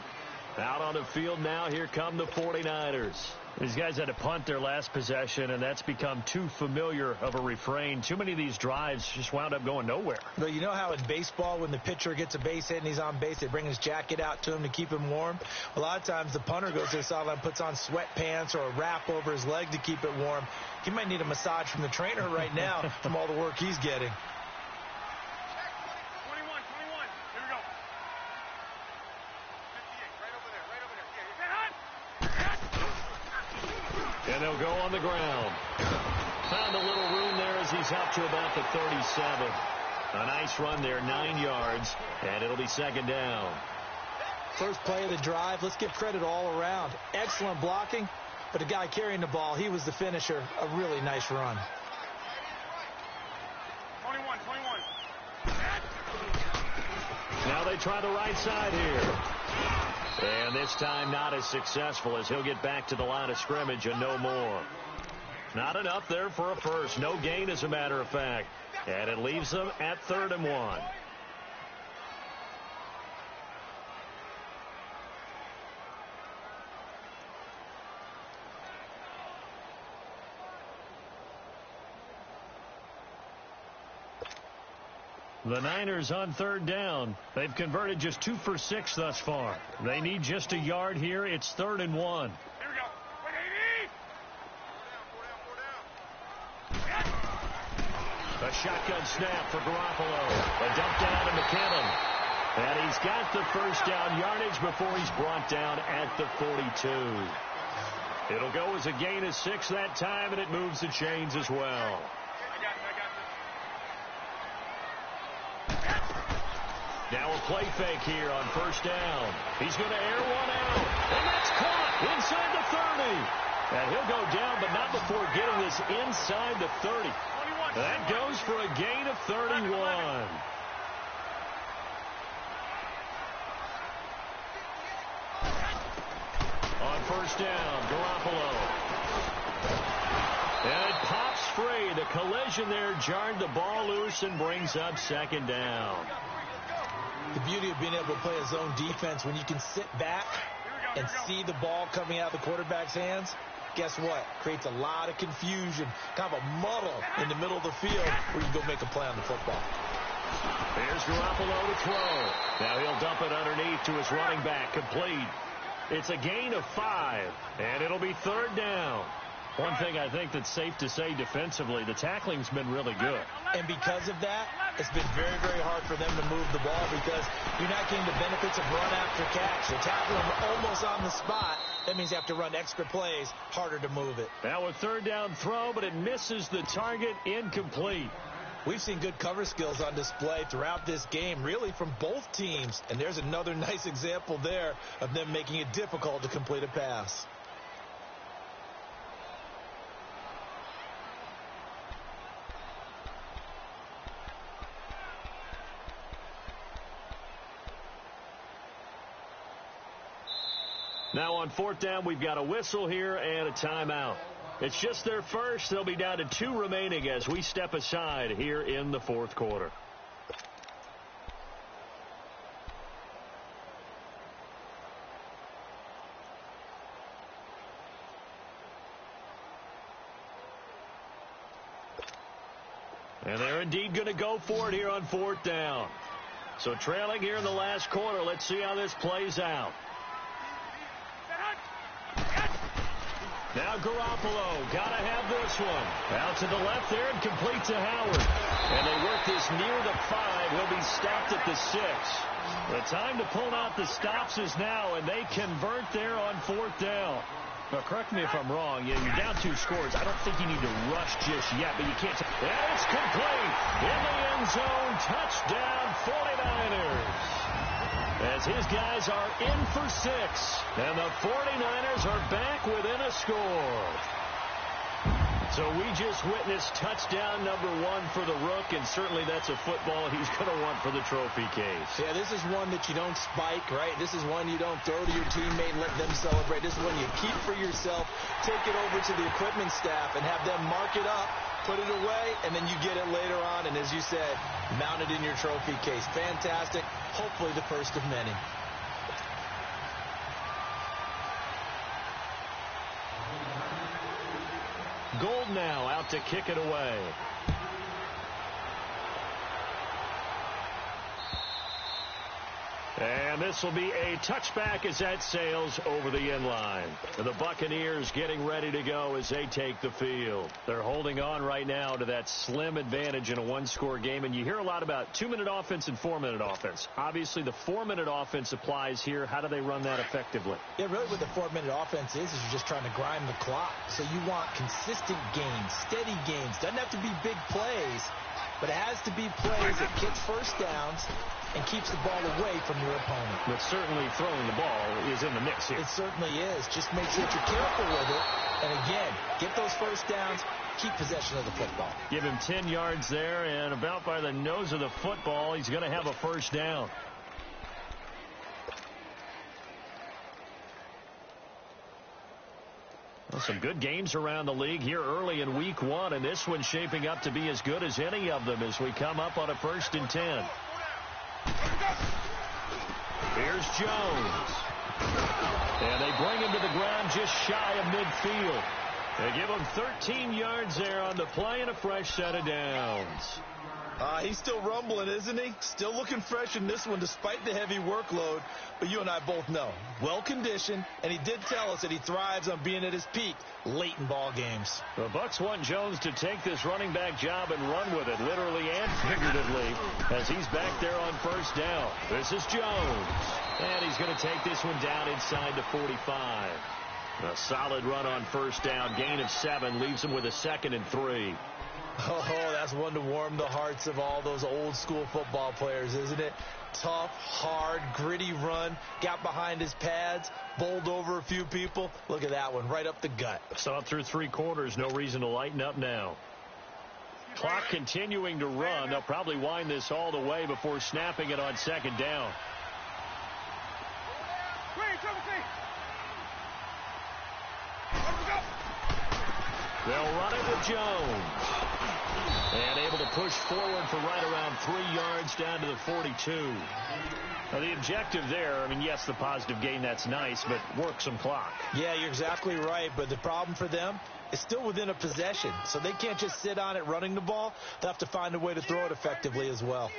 Out on the field now, here come the 49ers. These guys had to punt their last possession, and that's become too familiar of a refrain. Too many of these drives just wound up going nowhere. But you know how in baseball, when the pitcher gets a base hit and he's on base, they bring his jacket out to him to keep him warm? A lot of times the punter goes to the sideline, puts on sweatpants or a wrap over his leg to keep it warm. He might need a massage from the trainer right now from all the work he's getting. 21. Here we go. 58. Right over there. And they'll go on the ground. Found a little room there as he's up to about the 37. A nice run there, 9 yards, and it'll be 2nd down. First play of the drive, let's give credit all around. Excellent blocking, but the guy carrying the ball, he was the finisher. A really nice run. 21. Now they try the right side here. And this time not as successful as he'll get back to the line of scrimmage and no more. Not enough there for a first. No gain, as a matter of fact. And it leaves them at 3rd and 1. The Niners on 3rd down. They've converted just 2 for 6 thus far. They need just a yard here. It's 3rd and 1. Here we go. 180. A shotgun snap for Garoppolo. A dump down to McKinnon. And he's got the first down yardage before he's brought down at the 42. It'll go as a gain of 6 that time, and it moves the chains as well. Now a play fake here on 1st down. He's going to air one out. And that's caught inside the 30. And he'll go down, but not before getting this inside the 30. That goes for a gain of 31. On 1st down, Garoppolo. And it pops free. The collision there jarred the ball loose and brings up 2nd down. The beauty of being able to play a zone defense when you can sit back and see the ball coming out of the quarterback's hands, guess what? Creates a lot of confusion, kind of a muddle in the middle of the field where you can go make a play on the football. Here's Garoppolo to throw. Now he'll dump it underneath to his running back, complete. It's a gain of 5, and it'll be 3rd down. One thing I think that's safe to say defensively, the tackling's been really good. And because of that, it's been very, very hard for them to move the ball because you're not getting the benefits of run after catch. They tackle them almost on the spot. That means you have to run extra plays, harder to move it. Now a 3rd down throw, but it misses the target, incomplete. We've seen good cover skills on display throughout this game, really from both teams. And there's another nice example there of them making it difficult to complete a pass. Now on 4th down, we've got a whistle here and a timeout. It's just their first. They'll be down to 2 remaining as we step aside here in the 4th quarter. And they're indeed going to go for it here on 4th down. So trailing here in the last quarter. Let's see how this plays out. Now Garoppolo, got to have this one. Out to the left there and complete to Howard. And they work this near the 5. He'll be stopped at the 6. The time to pull out the stops is now, and they convert there on 4th down. Now, correct me if I'm wrong. You're down 2 scores. I don't think you need to rush just yet, but you can't. And it's complete. In the end zone, touchdown 49ers. as his guys are in for 6. And the 49ers are back within a score. So we just witnessed touchdown number 1 for the Rook, and certainly that's a football he's going to want for the trophy case. Yeah, this is one that you don't spike, right? This is one you don't throw to your teammate and let them celebrate. This is one you keep for yourself, take it over to the equipment staff, and have them mark it up, put it away, and then you get it later on, and as you said, mount it in your trophy case. Fantastic. Hopefully the first of many. Gold now out to kick it away. And this will be a touchback as that sails over the end line. The Buccaneers getting ready to go as they take the field. They're holding on right now to that slim advantage in a one-score game. And you hear a lot about 2-minute offense and 4-minute offense. Obviously, the 4-minute offense applies here. How do they run that effectively? Yeah, really what the 4-minute offense is you're just trying to grind the clock. So you want consistent gains, steady gains. Doesn't have to be big plays, but it has to be plays that gets first downs and keeps the ball away from your opponent. But certainly throwing the ball is in the mix here. It certainly is. Just make sure that you're careful with it. And again, get those first downs, keep possession of the football. Give him 10 yards there, and about by the nose of the football, he's going to have a first down. Well, some good games around the league here early in week 1, and this one's shaping up to be as good as any of them as we come up on a 1st and 10. Here's Jones. And they bring him to the ground just shy of midfield. They give him 13 yards there on the play and a fresh set of downs. He's still rumbling, isn't he? Still looking fresh in this one despite the heavy workload. But you and I both know, well-conditioned, and he did tell us that he thrives on being at his peak late in ball games. The Bucs want Jones to take this running back job and run with it, literally and figuratively, as he's back there on first down. This is Jones. And he's going to take this one down inside the 45. A solid run on first down. Gain of 7 leaves him with a 2nd and 3. Oh, that's one to warm the hearts of all those old-school football players, isn't it? Tough, hard, gritty run. Got behind his pads, bowled over a few people. Look at that one, right up the gut. Saw it through 3 quarters. No reason to lighten up now. Clock continuing to run. They'll probably wind this all the way before snapping it on 2nd down. They'll run it with Jones. And able to push forward for right around 3 yards down to the 42. Now, the objective there, I mean, yes, the positive gain, that's nice, but work some clock. Yeah, you're exactly right, but the problem for them is still within a possession, so they can't just sit on it running the ball. They'll have to find a way to throw it effectively as well.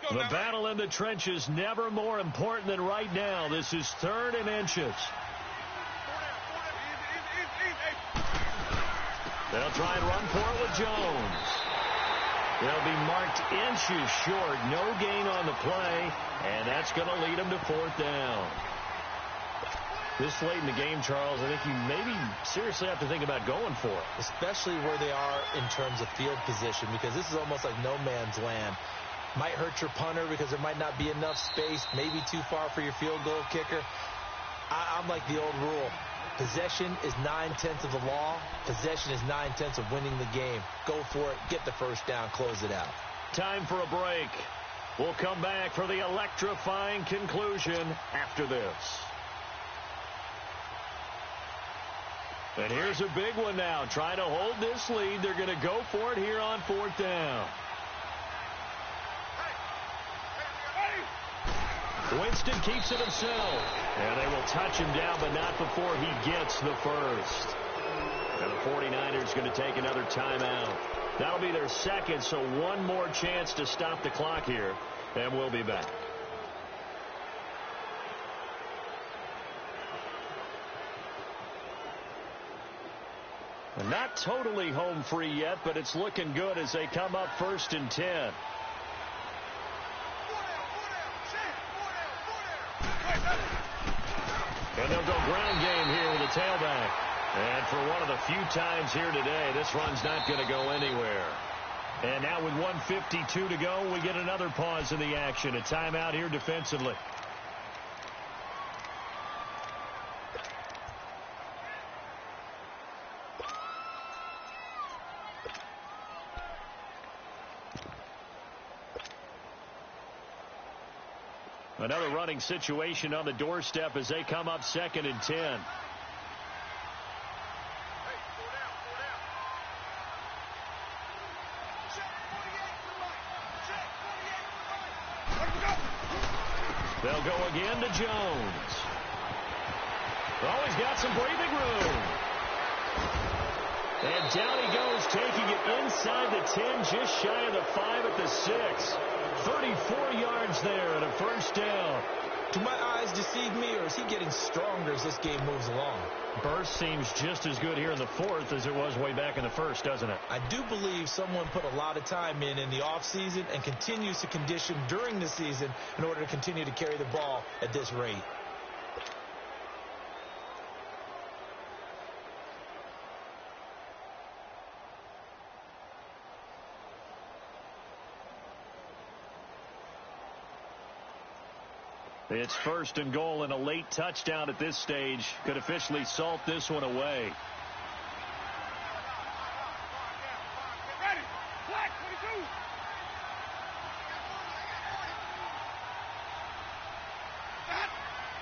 The battle in the trenches never more important than right now. This is 3rd and inches. They'll try and run for it with Jones. They'll be marked inches short. No gain on the play, and that's going to lead them to 4th down. This late in the game, Charles, I think you maybe seriously have to think about going for it. Especially where they are in terms of field position, because this is almost like no man's land. Might hurt your punter because there might not be enough space, maybe too far for your field goal kicker. I'm like the old rule. Possession is 9/10 of the law. Possession is 9/10 of winning the game. Go for it. Get the first down. Close it out. Time for a break. We'll come back for the electrifying conclusion after this. And here's a big one now. Trying to hold this lead. They're going to go for it here on 4th down. Winston keeps it himself. And they will touch him down, but not before he gets the first. And the 49ers going to take another timeout. That'll be their 2nd, so one more chance to stop the clock here. And we'll be back. And not totally home free yet, but it's looking good as they come up 1st and 10. And they'll go ground game here with a tailback. And for one of the few times here today, this run's not going to go anywhere. And now with 1:52 to go, we get another pause in the action. A timeout here defensively. Another running situation on the doorstep as they come up 2nd and 10. They'll go again to Jones. Oh, he's got some breathing room. And down he goes, taking it inside the 10, just shy of the 5 at the 6. 34 yards there and a first down. Do my eyes deceive me, or is he getting stronger as this game moves along? Burst seems just as good here in the 4th as it was way back in the 1st, doesn't it? I do believe someone put a lot of time in the offseason and continues to condition during the season in order to continue to carry the ball at this rate. It's 1st and goal, and a late touchdown at this stage could officially salt this one away.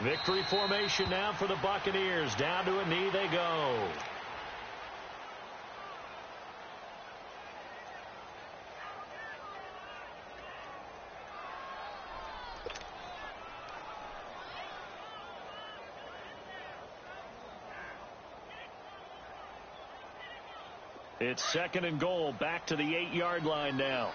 Victory formation now for the Buccaneers. Down to a knee they go. It's 2nd and goal, back to the 8-yard line now.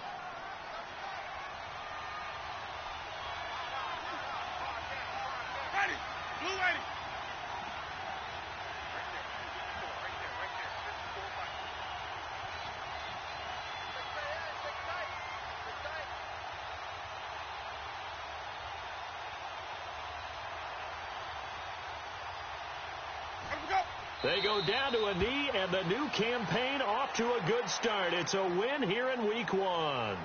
They go down to a knee, and the new campaign off to a good start. It's a win here in Week 1.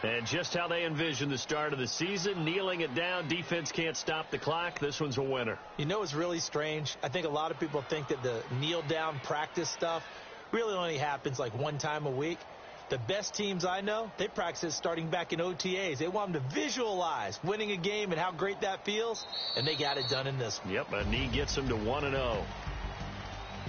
And just how they envision the start of the season, kneeling it down, defense can't stop the clock. This one's a winner. You know, it's really strange. I think a lot of people think that the kneel-down practice stuff really only happens like one time a week. The best teams I know, they practice starting back in OTAs. They want them to visualize winning a game and how great that feels, and they got it done in this one. Yep, a knee gets them to 1-0.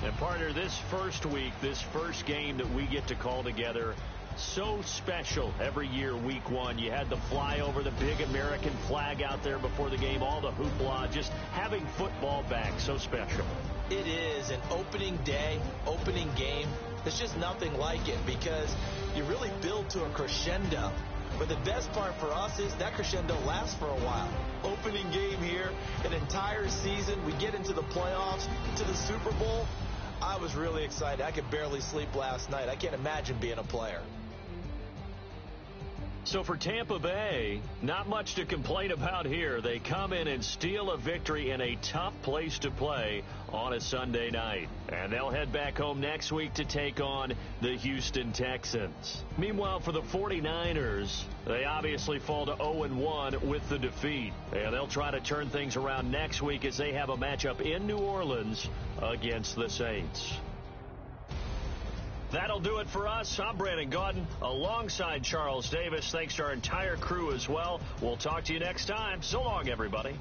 And, partner, this first week, this first game that we get to call together, so special every year, Week 1. You had the flyover, the big American flag out there before the game, all the hoopla, just having football back, so special. It is an opening day, opening game. There's just nothing like it because you really build to a crescendo. But the best part for us is that crescendo lasts for a while. Opening game here, an entire season. We get into the playoffs, to the Super Bowl. I was really excited. I could barely sleep last night. I can't imagine being a player. So for Tampa Bay, not much to complain about here. They come in and steal a victory in a tough place to play on a Sunday night. And they'll head back home next week to take on the Houston Texans. Meanwhile, for the 49ers, they obviously fall to 0-1 with the defeat. And they'll try to turn things around next week as they have a matchup in New Orleans against the Saints. That'll do it for us. I'm Brandon Gaudin alongside Charles Davis. Thanks to our entire crew as well. We'll talk to you next time. So long, everybody.